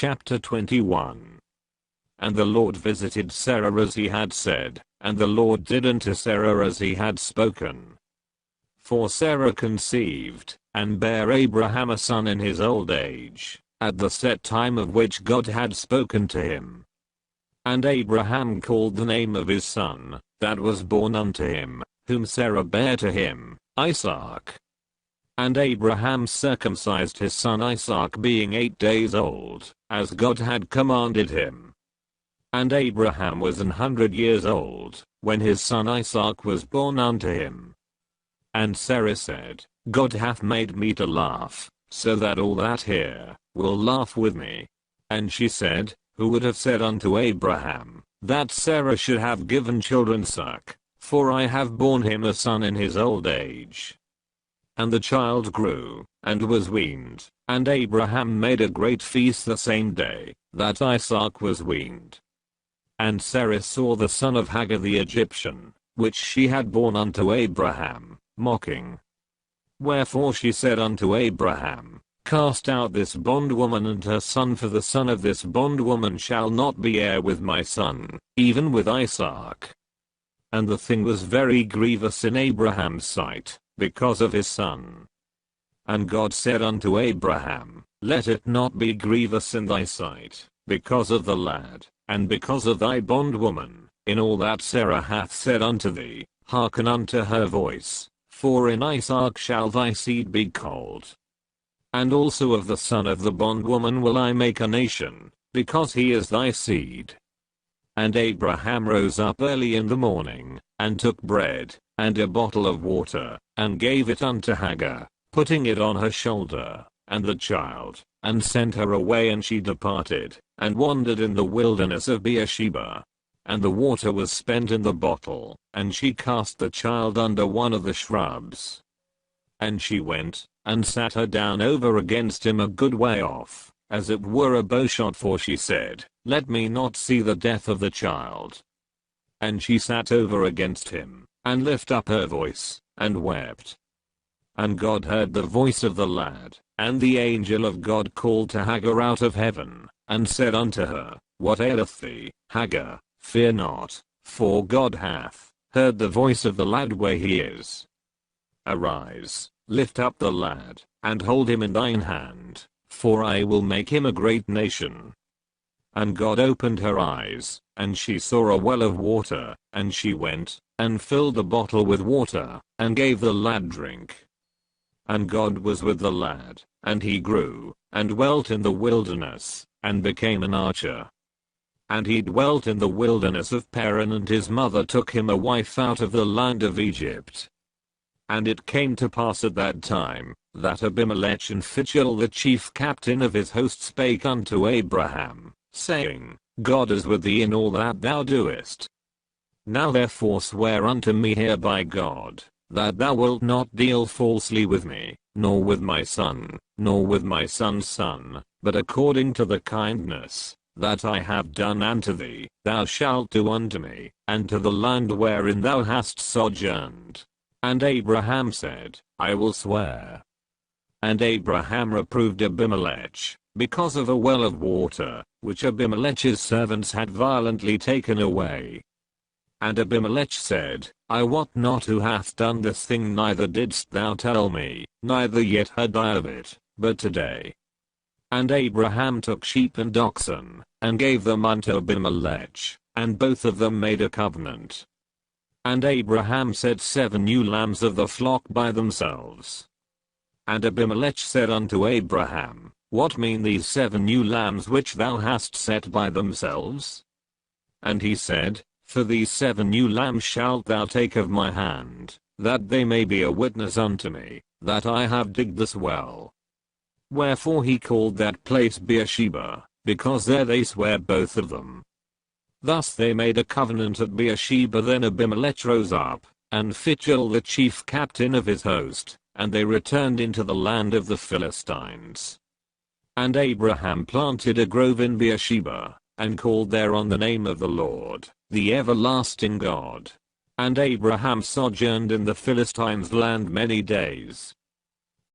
Chapter 21. And the Lord visited Sarah as he had said, and the Lord did unto Sarah as he had spoken. For Sarah conceived, and bare Abraham a son in his old age, at the set time of which God had spoken to him. And Abraham called the name of his son, that was born unto him, whom Sarah bare to him, Isaac. And Abraham circumcised his son Isaac being 8 days old, as God had commanded him. And Abraham was 100 years old, when his son Isaac was born unto him. And Sarah said, God hath made me to laugh, so that all that hear, will laugh with me. And she said, Who would have said unto Abraham, that Sarah should have given children suck, for I have borne him a son in his old age. And the child grew, and was weaned, and Abraham made a great feast the same day, that Isaac was weaned. And Sarah saw the son of Hagar the Egyptian, which she had borne unto Abraham, mocking. Wherefore she said unto Abraham, Cast out this bondwoman and her son, for the son of this bondwoman shall not be heir with my son, even with Isaac. And the thing was very grievous in Abraham's sight, because of his son. And God said unto Abraham, Let it not be grievous in thy sight, because of the lad, and because of thy bondwoman, in all that Sarah hath said unto thee, hearken unto her voice, for in Isaac shall thy seed be called. And also of the son of the bondwoman will I make a nation, because he is thy seed. And Abraham rose up early in the morning, and took bread, and a bottle of water, and gave it unto Hagar, putting it on her shoulder, and the child, and sent her away, and she departed, and wandered in the wilderness of Beersheba. And the water was spent in the bottle, and she cast the child under one of the shrubs. And she went, and sat her down over against him a good way off, as it were a bowshot, for she said, Let me not see the death of the child. And she sat over against him, and lift up her voice, and wept. And God heard the voice of the lad, and the angel of God called to Hagar out of heaven, and said unto her, What aileth thee, Hagar? Fear not, for God hath heard the voice of the lad where he is. Arise, lift up the lad, and hold him in thine hand, for I will make him a great nation. And God opened her eyes, and she saw a well of water, and she went, and filled the bottle with water, and gave the lad drink. And God was with the lad, and he grew, and dwelt in the wilderness, and became an archer. And he dwelt in the wilderness of Paran, and his mother took him a wife out of the land of Egypt. And it came to pass at that time, that Abimelech and Phicol the chief captain of his host spake unto Abraham, saying, God is with thee in all that thou doest. Now therefore swear unto me here by God, that thou wilt not deal falsely with me, nor with my son, nor with my son's son, but according to the kindness that I have done unto thee, thou shalt do unto me, and to the land wherein thou hast sojourned. And Abraham said, I will swear. And Abraham reproved Abimelech, because of a well of water, which Abimelech's servants had violently taken away. And Abimelech said, I wot not who hath done this thing, neither didst thou tell me, neither yet heard I of it, but today. And Abraham took sheep and oxen, and gave them unto Abimelech, and both of them made a covenant. And Abraham set 7 ewe lambs of the flock by themselves. And Abimelech said unto Abraham, What mean these 7 ewe lambs which thou hast set by themselves? And he said, For these 7 ewe lambs shalt thou take of my hand, that they may be a witness unto me, that I have digged this well. Wherefore he called that place Beersheba, because there they sware both of them. Thus they made a covenant at Beersheba. Then Abimelech rose up, and Phicol the chief captain of his host, and they returned into the land of the Philistines. And Abraham planted a grove in Beersheba, and called thereon the name of the Lord, the everlasting God. And Abraham sojourned in the Philistines' land many days.